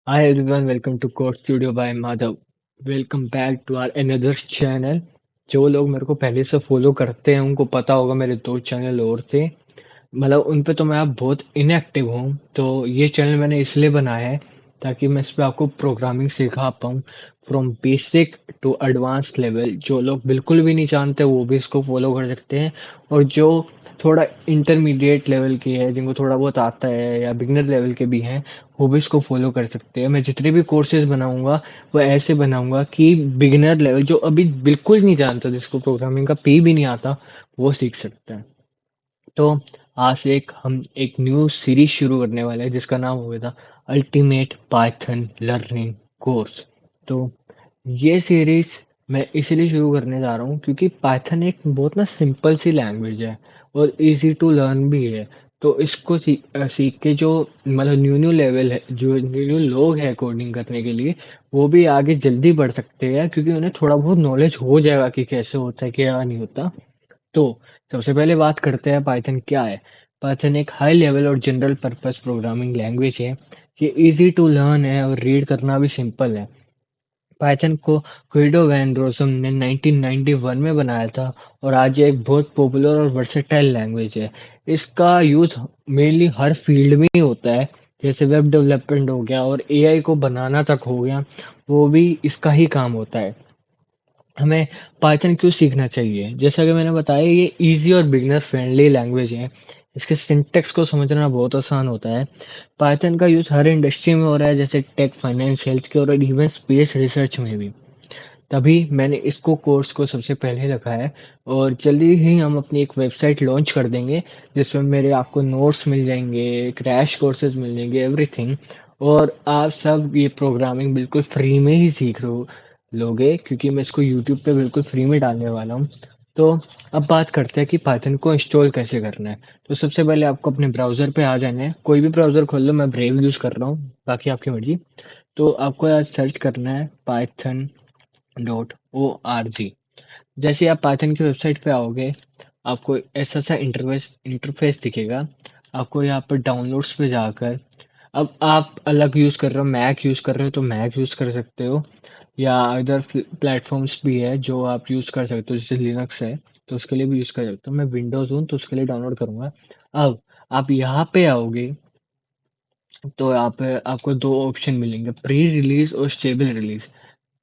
Hi everyone, welcome to Code Studio by Madhav. Welcome back to our another channel. जो लोग मेरे को पहले से फॉलो करते हैं उनको पता होगा मेरे दो चैनल और थे। मतलब उन पे तो मैं अब बहुत इनएक्टिव हूँ, तो ये चैनल मैंने इसलिए बनाया है ताकि मैं इस पे आपको प्रोग्रामिंग सिखा पाऊँ from basic to advance level. जो लोग बिल्कुल भी नहीं जानते वो भी इसको फॉलो कर सकते हैं, और जो थोड़ा इंटरमीडिएट लेवल की है, जिनको थोड़ा बहुत आता है या बिगनर लेवल के भी हैं, वो भी इसको फॉलो कर सकते हैं। मैं जितने भी कोर्सेज बनाऊंगा वो ऐसे बनाऊंगा कि बिगिनर लेवल जो अभी बिल्कुल नहीं जानता, जिसको प्रोग्रामिंग का पी भी नहीं आता, वो सीख सकता है। तो आज से हम एक न्यू सीरीज शुरू करने वाले हैं जिसका नाम होगा अल्टीमेट पाइथन लर्निंग कोर्स। तो ये सीरीज मैं इसलिए शुरू करने जा रहा हूँ क्योंकि पाइथन एक बहुत ना सिंपल सी लैंग्वेज है और इजी टू लर्न भी है। तो इसको सीख के जो मतलब न्यू न्यू लेवल है, जो न्यू न्यू लोग हैं कोडिंग करने के लिए, वो भी आगे जल्दी बढ़ सकते हैं क्योंकि उन्हें थोड़ा बहुत नॉलेज हो जाएगा कि कैसे होता है क्या नहीं होता। तो सबसे पहले बात करते हैं पाइथन क्या है। पाइथन एक हाई लेवल और जनरल पर्पस प्रोग्रामिंग लैंग्वेज है। ये इजी टू लर्न है और रीड करना भी सिंपल है। पाइथन को गुइडो वैन रोसम ने 1991 में बनाया था और आज ये एक बहुत पॉपुलर और वर्सेटाइल लैंग्वेज है। इसका यूज मेनली हर फील्ड में ही होता है, जैसे वेब डेवलपमेंट हो गया और एआई को बनाना तक हो गया, वो भी इसका ही काम होता है। हमें पाइथन क्यों सीखना चाहिए? जैसा कि मैंने बताया, ये इजी और बिगनर फ्रेंडली लैंग्वेज है। इसके सिंटेक्स को समझना बहुत आसान होता है। पाइथन का यूज हर इंडस्ट्री में हो रहा है, जैसे टेक, फाइनेंस, हेल्थ केयर और इवन स्पेस रिसर्च में भी। तभी मैंने इसको कोर्स को सबसे पहले रखा है, और जल्दी ही हम अपनी एक वेबसाइट लॉन्च कर देंगे जिसमें मेरे आपको नोट्स मिल जाएंगे, क्रैश कोर्सेज मिल जाएंगे, एवरीथिंग। और आप सब ये प्रोग्रामिंग बिल्कुल फ्री में ही सीख रहे हो लोगे, क्योंकि मैं इसको यूट्यूब पे बिल्कुल फ्री में डालने वाला हूँ। तो अब बात करते हैं कि पाइथन को इंस्टॉल कैसे करना है। तो सबसे पहले आपको अपने ब्राउज़र पे आ जाना है। कोई भी ब्राउज़र खोल लो, मैं ब्रेव यूज़ कर रहा हूँ, बाकी आपकी मर्जी। तो आपको आज सर्च करना है पाइथन .org। जैसे आप पाइथन की वेबसाइट पे आओगे, आपको ऐसा सा इंटरफेस दिखेगा। आपको यहाँ पर डाउनलोड्स पे जाकर, अब आप अलग यूज़ कर रहे हो, मैक यूज़ कर रहे हो तो मैक यूज़ कर सकते हो, या अदर प्लेटफॉर्म्स भी है जो आप यूज़ कर सकते हो, जैसे लिनक्स है तो उसके लिए भी यूज़ कर सकते हो। मैं विंडोज़ हूँ तो उसके लिए डाउनलोड करूँगा। अब आप यहाँ पे आओगे तो यहाँ पे आपको दो ऑप्शन मिलेंगे, प्री रिलीज और स्टेबल रिलीज।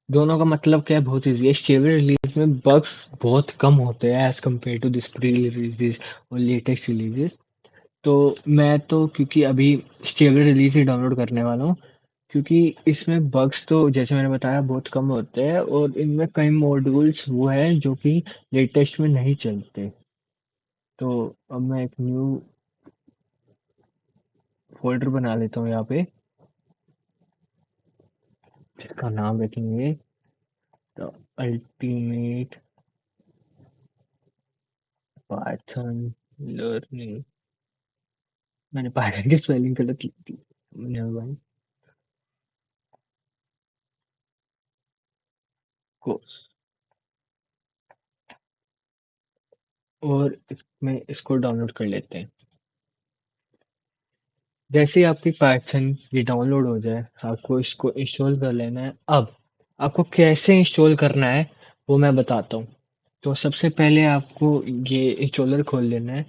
दोनों का मतलब क्या है? बहुत ईजी है। स्टेबल रिलीज में बग्स बहुत कम होते हैं as compare to this pre releases और लेटेस्ट रिलीजेस। तो मैं तो क्योंकि अभी स्टेबल रिलीज ही डाउनलोड करने वाला हूँ, क्योंकि इसमें बग्स तो जैसे मैंने बताया बहुत कम होते हैं, और इनमें कई मॉड्यूल्स वो हैं जो कि लेटेस्ट में नहीं चलते। तो अब मैं एक न्यू फोल्डर बना लेता हूँ यहाँ पे, जिसका नाम रखेंगे द अल्टीमेट पाइथन लर्निंग। मैंने पाइथन की स्पेलिंग गलत लिख दी। Never mind, course. और इसमें इसको डाउनलोड कर लेते हैं। जैसे ही आपकी पाइथन ये डाउनलोड हो जाए, आपको इसको इंस्टॉल कर लेना है। अब आपको कैसे इंस्टॉल करना है वो मैं बताता हूँ। तो सबसे पहले आपको ये इंस्टॉलर खोल लेना है।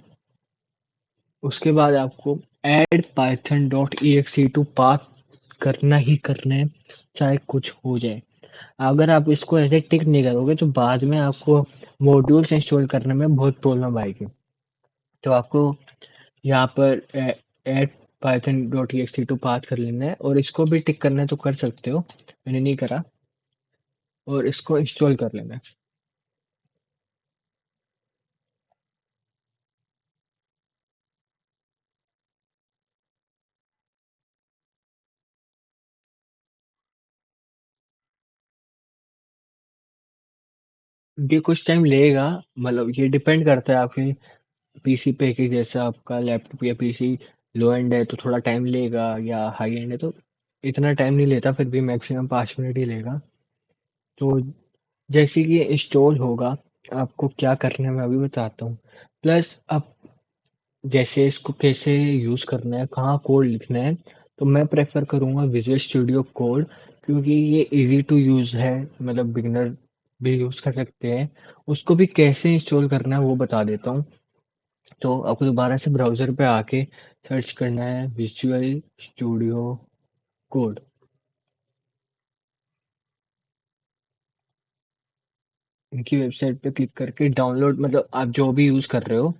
उसके बाद आपको add Python dot E X to path करना ही करना है, चाहे कुछ हो जाए। अगर आप इसको ऐसे टिक नहीं करोगे तो बाद में आपको मॉड्यूल्स इंस्टॉल करने में बहुत प्रॉब्लम आएगी। तो आपको यहाँ पर add Python dot E X to path कर लेना है, और इसको भी टिक करना है तो कर सकते हो, मैंने नहीं करा। और इसको इंस्टॉल कर लेना है। ये कुछ टाइम लेगा, मतलब ये डिपेंड करता है आपके पीसी पे कि जैसा आपका लैपटॉप या पीसी लो एंड है तो थोड़ा टाइम लेगा, या हाई एंड है तो इतना टाइम नहीं लेता, फिर भी मैक्सिमम 5 मिनट ही लेगा। तो जैसे कि ये इंस्टॉल होगा, आपको क्या करना है मैं अभी बताता हूँ। प्लस आप जैसे इसको कैसे यूज़ करना है, कहाँ कोड लिखना है, तो मैं प्रेफ़र करूँगा विजुअल स्टूडियो कोड, क्योंकि ये ईज़ी टू यूज़ है, मतलब बिगिनर भी यूज़ कर सकते हैं। उसको भी कैसे इंस्टॉल करना है वो बता देता हूँ। तो आपको दोबारा से ब्राउज़र पे आके सर्च करना है विजुअल स्टूडियो कोड। इनकी वेबसाइट पे क्लिक करके डाउनलोड, मतलब आप जो भी यूज़ कर रहे हो,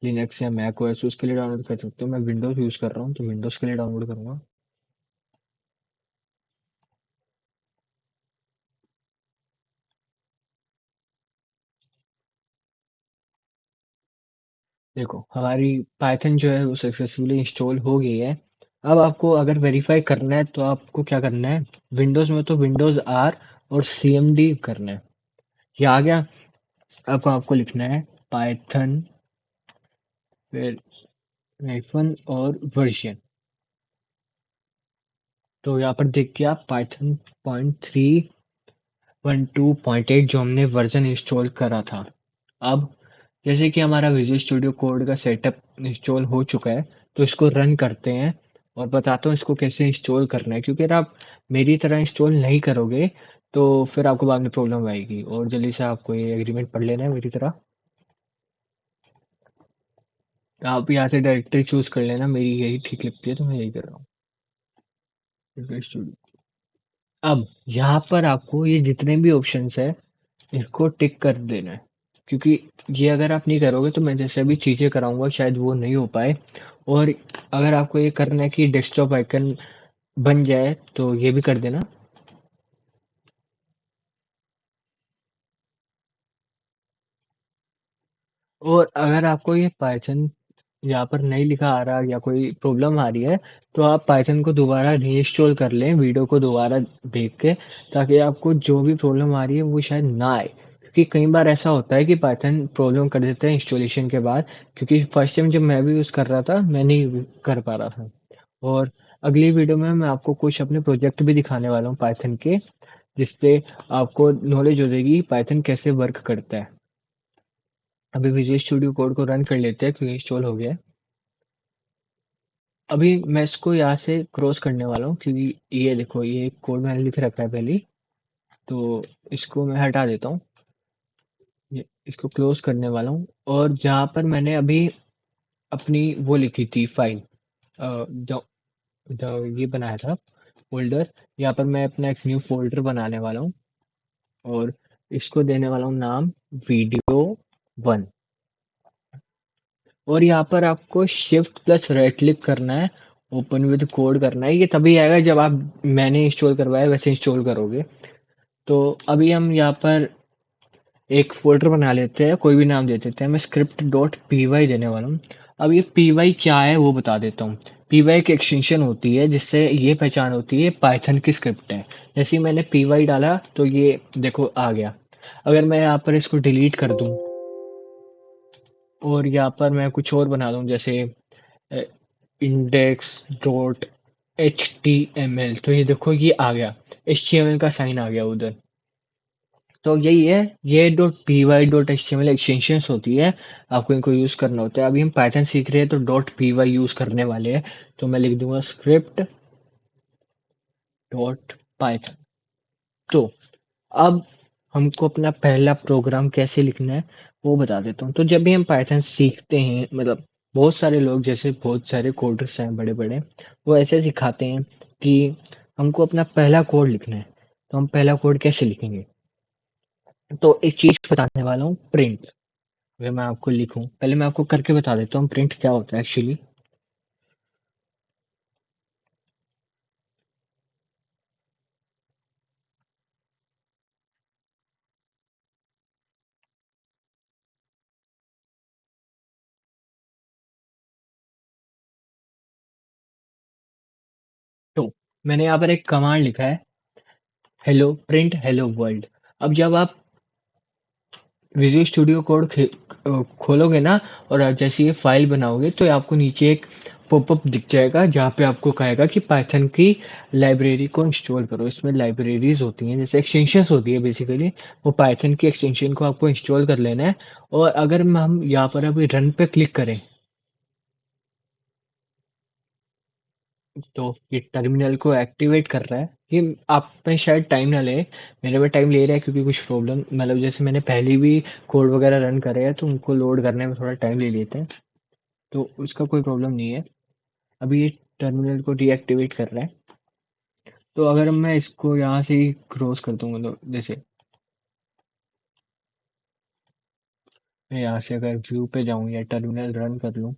लिनक्स या मैक ओएस, उसके लिए डाउनलोड कर सकते हो। मैं विंडोज़ यूज़ कर रहा हूँ, तो विंडोज़ के लिए डाउनलोड करूँगा। देखो, हमारी पाइथन जो है वो सक्सेसफुली इंस्टॉल हो गई है। अब आपको अगर वेरीफाई करना है तो आपको क्या करना है, विंडोज़ में तो विंडोज़ आर और सीएमडी करना है। ये आ गया। अब आपको लिखना है पाइथन, फिर हाइफन और वर्जन। तो यहाँ पर देखिए आप पाइथन 0.312.8 जो हमने वर्जन इंस्टॉल करा था। अब जैसे कि हमारा विजुअल स्टूडियो कोड का सेटअप इंस्टॉल हो चुका है, तो इसको रन करते हैं और बताता हूँ इसको कैसे इंस्टॉल करना है, क्योंकि अगर आप मेरी तरह इंस्टॉल नहीं करोगे तो फिर आपको बाद में प्रॉब्लम आएगी। और जल्दी से आपको ये एग्रीमेंट पढ़ लेना है मेरी तरह। आप यहाँ से डायरेक्टरी चूज कर लेना, मेरी यही ठीक लगती है तो मैं यही कर रहा हूँ, विजुअल स्टूडियो। अब यहाँ पर आपको ये जितने भी ऑप्शंस है इसको टिक कर देना है, क्योंकि ये अगर आप नहीं करोगे तो मैं जैसे अभी चीज़ें कराऊंगा शायद वो नहीं हो पाए। और अगर आपको ये करना है कि डेस्कटॉप आइकन बन जाए तो ये भी कर देना। और अगर आपको ये पाइथन यहाँ पर नहीं लिखा आ रहा या कोई प्रॉब्लम आ रही है, तो आप पाइथन को दोबारा रीइंस्टॉल कर लें वीडियो को दोबारा देख के, ताकि आपको जो भी प्रॉब्लम आ रही है वो शायद ना आए। क्योंकि कई बार ऐसा होता है कि पाइथन प्रॉब्लम कर देता है इंस्टॉलेशन के बाद, क्योंकि फर्स्ट टाइम जब मैं भी यूज़ कर रहा था मैं नहीं कर पा रहा था। और अगली वीडियो में मैं आपको कुछ अपने प्रोजेक्ट भी दिखाने वाला हूँ पाइथन के, जिससे आपको नॉलेज हो जाएगी पाइथन कैसे वर्क करता है। अभी विजुअल स्टूडियो कोड को रन कर लेते हैं क्योंकि इंस्टॉल हो गया है। अभी मैं इसको यहाँ से क्रॉस करने वाला हूँ, क्योंकि ये देखो ये कोड मैंने लिख रखा है पहले ही, तो इसको मैं हटा देता हूँ। ये इसको क्लोज करने वाला हूँ। और जहाँ पर मैंने अभी अपनी वो लिखी थी फाइल, जो ये बनाया था फोल्डर, यहाँ पर मैं अपना एक न्यू फोल्डर बनाने वाला हूँ और इसको देने वाला हूँ नाम वीडियो 1। और यहाँ पर आपको शिफ्ट प्लस राइट क्लिक करना है, ओपन विद कोड करना है। ये तभी आएगा जब आप मैंने इंस्टॉल करवाया वैसे इंस्टॉल करोगे। तो अभी हम यहाँ पर एक फ़ोल्डर बना लेते हैं, कोई भी नाम दे देते हैं। मैं स्क्रिप्ट डॉट पी वाई देने वाला हूँ। अब ये पी वाई क्या है वो बता देता हूँ। पी वाई एक एक्सटेंशन होती है जिससे ये पहचान होती है पाइथन की स्क्रिप्ट है। जैसे ही मैंने पी वाई डाला तो ये देखो आ गया। अगर मैं यहाँ पर इसको डिलीट कर दूँ और यहाँ पर मैं कुछ और बना दूँ, जैसे index dot H T M L, तो ये देखो ये आ गया, एच टी एम एल का साइन आ गया उधर। तो यही है, ये dot P Y dot H T M L extensions होती है, आपको इनको यूज़ करना होता है। अभी हम पाइथन सीख रहे हैं तो डॉट पी वाई यूज़ करने वाले हैं। तो मैं लिख दूंगा स्क्रिप्ट डॉट पाइथन। तो अब हमको अपना पहला प्रोग्राम कैसे लिखना है वो बता देता हूँ। तो जब भी हम पाइथन सीखते हैं, मतलब बहुत सारे लोग, जैसे बहुत सारे कोडर्स हैं बड़े बड़े, वो ऐसे सिखाते हैं कि हमको अपना पहला कोड लिखना है। तो हम पहला कोड कैसे लिखेंगे, तो एक चीज बताने वाला हूँ, प्रिंट। अगर मैं आपको लिखूं, पहले मैं आपको करके बता देता हूँ प्रिंट क्या होता है एक्चुअली। तो मैंने यहाँ पर एक कमांड लिखा है, हेलो प्रिंट हेलो वर्ल्ड। अब जब आप विजुअल स्टूडियो कोड खोलोगे ना, और आप जैसे ये फाइल बनाओगे तो आपको नीचे एक पॉपअप दिख जाएगा जहाँ पे आपको कहेगा कि पाइथन की लाइब्रेरी को इंस्टॉल करो। इसमें लाइब्रेरीज होती हैं, जैसे एक्सटेंशंस होती है बेसिकली, वो पाइथन की एक्सटेंशन को आपको इंस्टॉल कर लेना है। और अगर हम यहाँ पर अभी रन पे क्लिक करें, तो ये टर्मिनल को एक्टिवेट कर रहा है। ये आप में शायद टाइम ना ले, मेरे में टाइम ले रहा है क्योंकि कुछ प्रॉब्लम मतलब जैसे मैंने पहले भी कोड वगैरह रन करे हैं तो उनको लोड करने में थोड़ा टाइम ले लेते हैं, तो उसका कोई प्रॉब्लम नहीं है। अभी ये टर्मिनल को डीएक्टिवेट कर रहा है। तो अगर मैं इसको यहाँ से ही क्रॉस कर दूंगा, तो जैसे मैं यहाँ से अगर व्यू पे जाऊँ या टर्मिनल रन कर लूँ,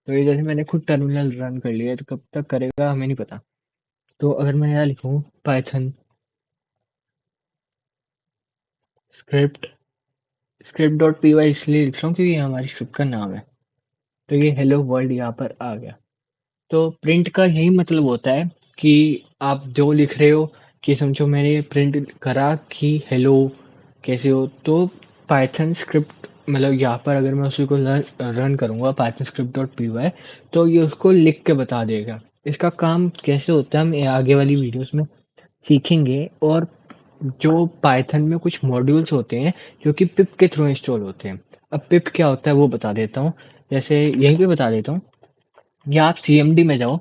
तो ये जैसे मैंने खुद टर्मिनल रन कर लिया है, तो कब तक करेगा हमें नहीं पता। तो अगर मैं यहाँ लिखूँ Python script script dot P Y इसलिए लिख रहा हूँ क्योंकि ये हमारी स्क्रिप्ट का नाम है। तो ये हेलो वर्ल्ड यहाँ पर आ गया। तो प्रिंट का यही मतलब होता है कि आप जो लिख रहे हो, कि समझो मैंने प्रिंट करा कि हेलो कैसे हो, तो पाइथन स्क्रिप्ट मतलब यहाँ पर अगर मैं उसी को रन करूँगा Python script dot P Y, तो ये उसको लिख के बता देगा। इसका काम कैसे होता है हम ये आगे वाली वीडियोस में सीखेंगे। और जो पाइथन में कुछ मॉड्यूल्स होते हैं जो कि पिप के थ्रू इंस्टॉल होते हैं। अब पिप क्या होता है वो बता देता हूँ। जैसे यहीं पे बता देता हूँ, या आप सीएमडी में जाओ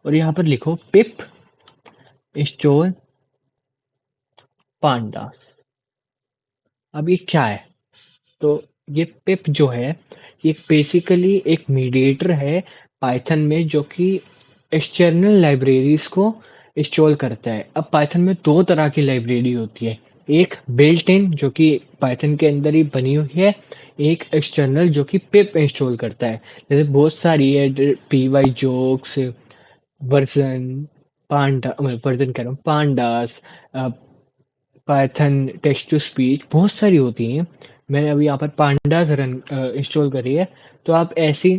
और यहाँ पर लिखो पिप इंस्टॉल पांडास। अब ये क्या है? तो ये पिप जो है, ये बेसिकली एक मीडिएटर है पाइथन में, जो कि एक्सटर्नल लाइब्रेरीज को इंस्टॉल करता है। अब पाइथन में दो तरह की लाइब्रेरी होती है, एक बिल्ट इन जो कि पाइथन के अंदर ही बनी हुई है, एक एक्सटर्नल जो कि पिप इंस्टॉल करता है। जैसे बहुत सारी है, P Y jokes, version, panda version कह रहा हूँ, pandas, Python text to speech, बहुत सारी होती हैं। मैंने अभी यहाँ पर पांडास रन इंस्टॉल करी है, तो आप ऐसी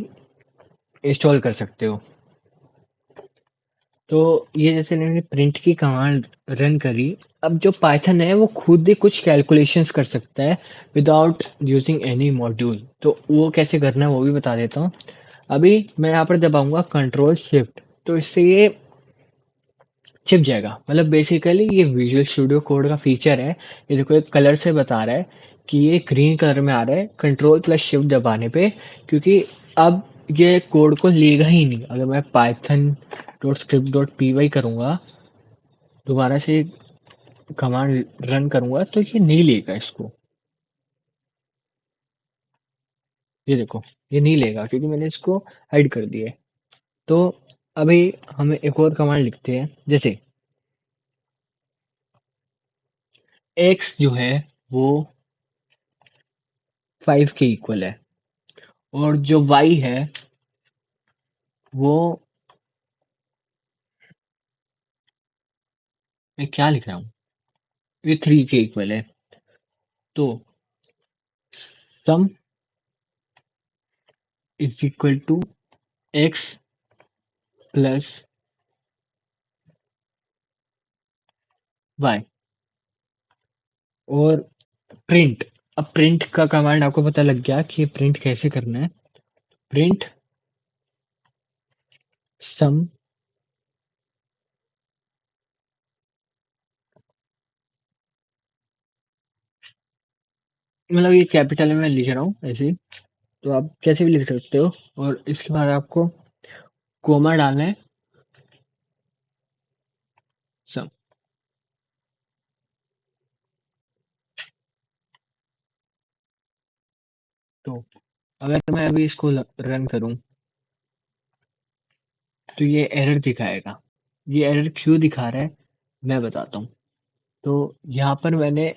इंस्टॉल कर सकते हो। तो ये जैसे मैंने प्रिंट की कमांड रन करी, अब जो पाइथन है वो खुद ही कुछ कैलकुलेशंस कर सकता है विदाउट यूजिंग एनी मॉड्यूल। तो वो कैसे करना है वो भी बता देता हूँ। अभी मैं यहाँ पर दबाऊंगा कंट्रोल शिफ्ट, तो इससे ये छिप जाएगा। मतलब बेसिकली ये विजुअल स्टूडियो कोड का फीचर है। ये देखो एक कलर से बता रहा है कि ये ग्रीन कलर में आ रहा है कंट्रोल प्लस शिफ्ट दबाने पे, क्योंकि अब ये कोड को लेगा ही नहीं। अगर मैं Python dot script dot P Y करूँगा, दोबारा से कमांड रन करूँगा, तो ये नहीं लेगा इसको। ये देखो, ये नहीं लेगा क्योंकि मैंने इसको हाइड कर दिया है। तो अभी हमें एक और कमांड लिखते हैं, जैसे एक्स जो है वो 5 के इक्वल है, और जो वाई है वो, मैं क्या लिख रहा हूँ, ये 3 के इक्वल है। तो sum is equal to X plus Y. और प्रिंट, अब प्रिंट का कमांड आपको पता लग गया कि ये प्रिंट कैसे करना है। प्रिंट सम, मतलब ये कैपिटल में मैं लिख रहा हूँ ऐसे ही, तो आप कैसे भी लिख सकते हो। और इसके बाद आपको कोमा डालना है, सम। तो अगर मैं अभी इसको रन करूं, तो ये एरर दिखाएगा। ये एरर क्यों दिखा रहा है मैं बताता हूँ। तो यहाँ पर मैंने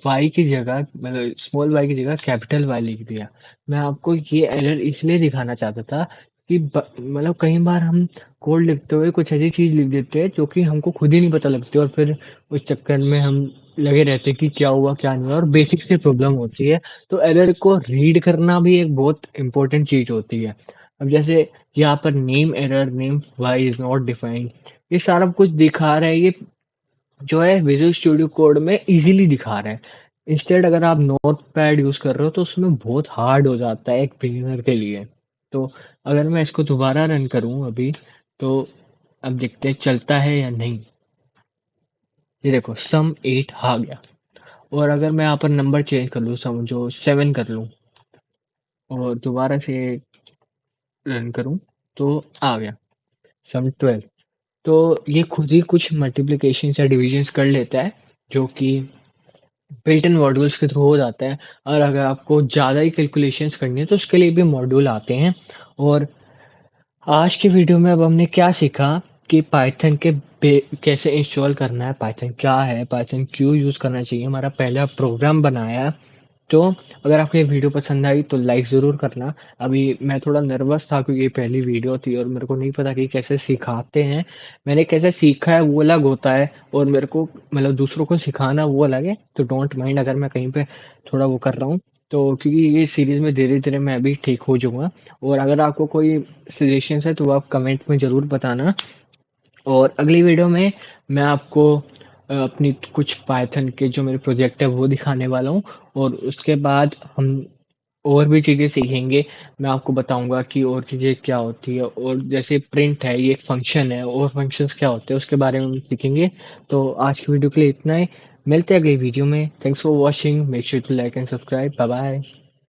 वाई की जगह मतलब स्मॉल वाई की जगह कैपिटल वाई लिख दिया। मैं आपको ये एरर इसलिए दिखाना चाहता था कि मतलब कई बार हम कोड लिखते हुए कुछ ऐसी चीज लिख देते हैं जो कि हमको खुद ही नहीं पता लगती, और फिर उस चक्कर में हम लगे रहते हैं कि क्या हुआ क्या नहीं हुआ, और बेसिक से प्रॉब्लम होती है। तो एरर को रीड करना भी एक बहुत इंपॉर्टेंट चीज होती है। अब जैसे यहाँ पर name error, name Y is not defined, ये सारा कुछ दिखा रहा है, ये जो है विजुअल स्टूडियो कोड में इजीली दिखा रहा है। इंस्टेड अगर आप नोट पैड यूज कर रहे हो तो उसमें बहुत हार्ड हो जाता है एक बिगिनर के लिए। तो अगर मैं इसको दोबारा रन करूं अभी, तो अब देखते हैं चलता है या नहीं। ये देखो सम 8 आ गया। और अगर मैं यहाँ पर नंबर चेंज कर लूँ, समझो 7 कर लूँ, और दोबारा से रन करूं, तो आ गया। सम 12। तो ये खुद ही कुछ मल्टीप्लिकेशन या डिविजन्स कर लेता है, जो कि बिल्ट इन मॉड्यूल्स के थ्रू हो जाता है। और अगर आपको ज़्यादा ही कैलकुलेशंस करनी है तो उसके लिए भी मॉड्यूल आते हैं। और आज की वीडियो में अब हमने क्या सीखा कि पाइथन के कैसे इंस्टॉल करना है, पाइथन क्या है, पाइथन क्यों यूज़ करना चाहिए, हमारा पहला प्रोग्राम बनाया है। तो अगर आपको ये वीडियो पसंद आई तो लाइक ज़रूर करना। अभी मैं थोड़ा नर्वस था क्योंकि ये पहली वीडियो थी और मेरे को नहीं पता कि कैसे सिखाते हैं। मैंने कैसे सीखा है वो अलग होता है, और मेरे को मतलब दूसरों को सिखाना वो अलग है। तो डोंट माइंड अगर मैं कहीं पे थोड़ा वो कर रहा हूँ, तो क्योंकि ये सीरीज़ में धीरे-धीरे मैं भी ठीक हो जाऊँगा। और अगर आपको कोई सजेशंस है तो आप कमेंट में ज़रूर बताना। और अगली वीडियो में मैं आपको अपनी कुछ पाइथन के जो मेरे प्रोजेक्ट है वो दिखाने वाला हूँ। और उसके बाद हम और भी चीज़ें सीखेंगे। मैं आपको बताऊंगा कि और चीज़ें क्या होती है, और जैसे प्रिंट है ये एक फंक्शन है, और फंक्शंस क्या होते हैं उसके बारे में हम सीखेंगे। तो आज की वीडियो के लिए इतना ही। मिलते हैं अगली वीडियो में। Thanks for watching. Make sure to like and subscribe. Bye bye.